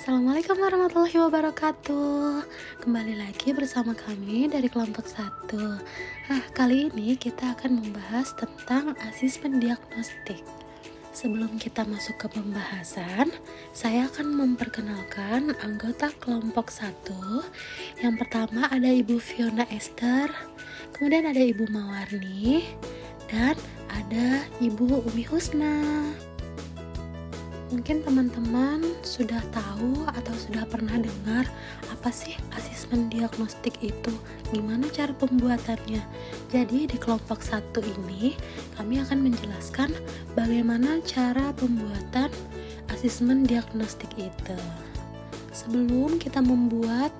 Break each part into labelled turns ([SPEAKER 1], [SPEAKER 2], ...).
[SPEAKER 1] Assalamualaikum warahmatullahi wabarakatuh. Kembali lagi bersama kami dari kelompok 1. Kali ini kita akan membahas tentang asesmen diagnostik. Sebelum kita masuk ke pembahasan, saya akan memperkenalkan anggota kelompok 1. Yang pertama ada Ibu Fiona Esther, kemudian ada Ibu Mawarni, dan ada Ibu Umi Husna. Mungkin teman-teman sudah tahu atau sudah pernah dengar apa sih asesmen diagnostik itu, gimana cara pembuatannya. Jadi di kelompok 1 ini kami akan menjelaskan bagaimana cara pembuatan asesmen diagnostik itu. Sebelum kita membuat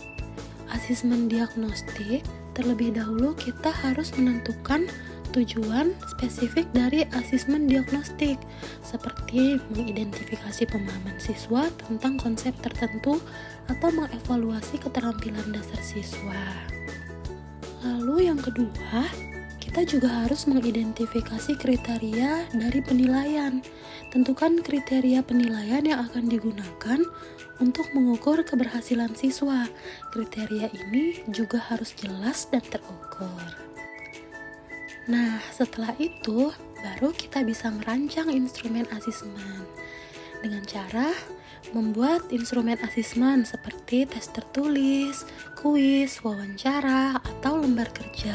[SPEAKER 1] asesmen diagnostik, terlebih dahulu kita harus menentukan tujuan spesifik dari asesmen diagnostik, seperti mengidentifikasi pemahaman siswa tentang konsep tertentu atau mengevaluasi keterampilan dasar siswa. Lalu yang kedua, kita juga harus mengidentifikasi kriteria dari penilaian. Tentukan kriteria penilaian yang akan digunakan untuk mengukur keberhasilan siswa. Kriteria ini juga harus jelas dan terukur. Nah, setelah itu, baru kita bisa merancang instrumen asesmen dengan cara membuat instrumen asesmen seperti tes tertulis, kuis, wawancara, atau lembar kerja.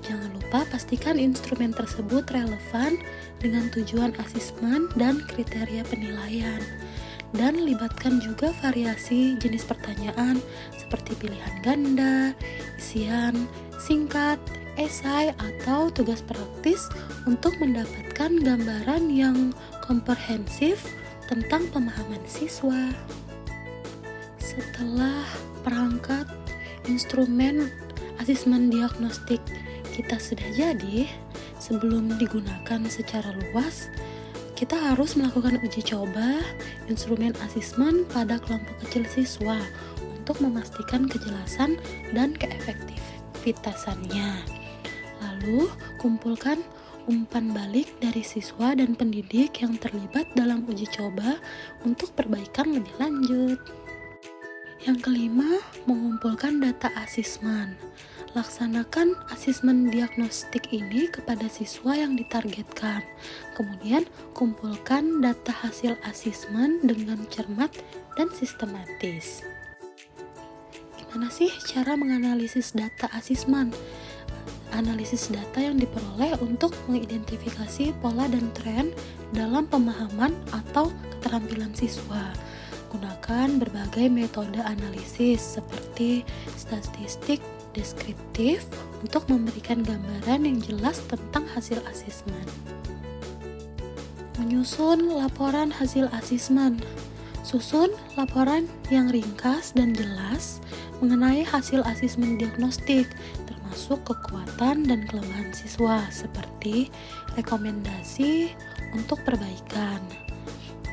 [SPEAKER 1] Jangan lupa pastikan instrumen tersebut relevan dengan tujuan asesmen dan kriteria penilaian. Dan libatkan juga variasi jenis pertanyaan seperti pilihan ganda, isian, singkat, esai, atau tugas praktis untuk mendapatkan gambaran yang komprehensif tentang pemahaman siswa. Setelah perangkat instrumen asesmen diagnostik kita sudah jadi, sebelum digunakan secara luas, kita harus melakukan uji coba instrumen asesmen pada kelompok kecil siswa untuk memastikan kejelasan dan keefektivitasannya. Lalu, kumpulkan umpan balik dari siswa dan pendidik yang terlibat dalam uji coba untuk perbaikan lebih lanjut. Yang kelima, mengumpulkan data asesmen. Laksanakan asesmen diagnostik ini kepada siswa yang ditargetkan. Kemudian, kumpulkan data hasil asesmen dengan cermat dan sistematis. Gimana sih cara menganalisis data asesmen? Analisis data yang diperoleh untuk mengidentifikasi pola dan tren dalam pemahaman atau keterampilan siswa. Gunakan berbagai metode analisis seperti statistik deskriptif untuk memberikan gambaran yang jelas tentang hasil asesmen. Menyusun laporan hasil asesmen. Susun laporan yang ringkas dan jelas mengenai hasil asesmen diagnostik, termasuk kekuatan dan kelemahan siswa, seperti rekomendasi untuk perbaikan.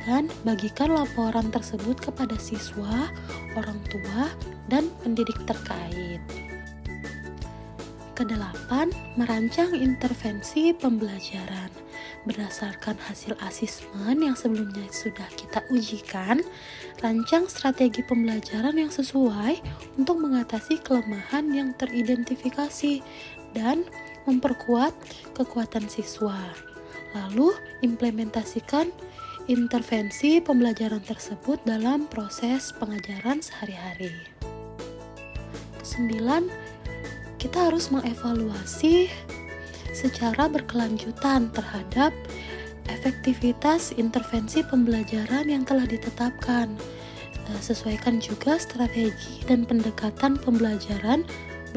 [SPEAKER 1] Dan bagikan laporan tersebut kepada siswa, orang tua, dan pendidik terkait. Kedelapan, merancang intervensi pembelajaran. Berdasarkan hasil asesmen yang sebelumnya sudah kita ujikan, rancang strategi pembelajaran yang sesuai untuk mengatasi kelemahan yang teridentifikasi dan memperkuat kekuatan siswa. Lalu, implementasikan intervensi pembelajaran tersebut dalam proses pengajaran sehari-hari. 9. Kita harus mengevaluasi secara berkelanjutan terhadap efektivitas intervensi pembelajaran yang telah ditetapkan. Sesuaikan juga strategi dan pendekatan pembelajaran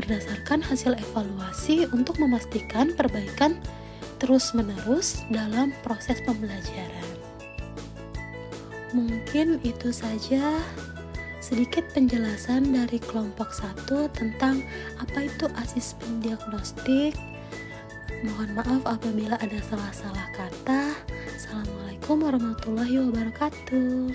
[SPEAKER 1] berdasarkan hasil evaluasi untuk memastikan perbaikan terus-menerus dalam proses pembelajaran. Mungkin itu saja sedikit penjelasan dari kelompok 1 tentang apa itu asesmen diagnostik. Mohon maaf apabila ada salah-salah kata. Assalamualaikum warahmatullahi wabarakatuh.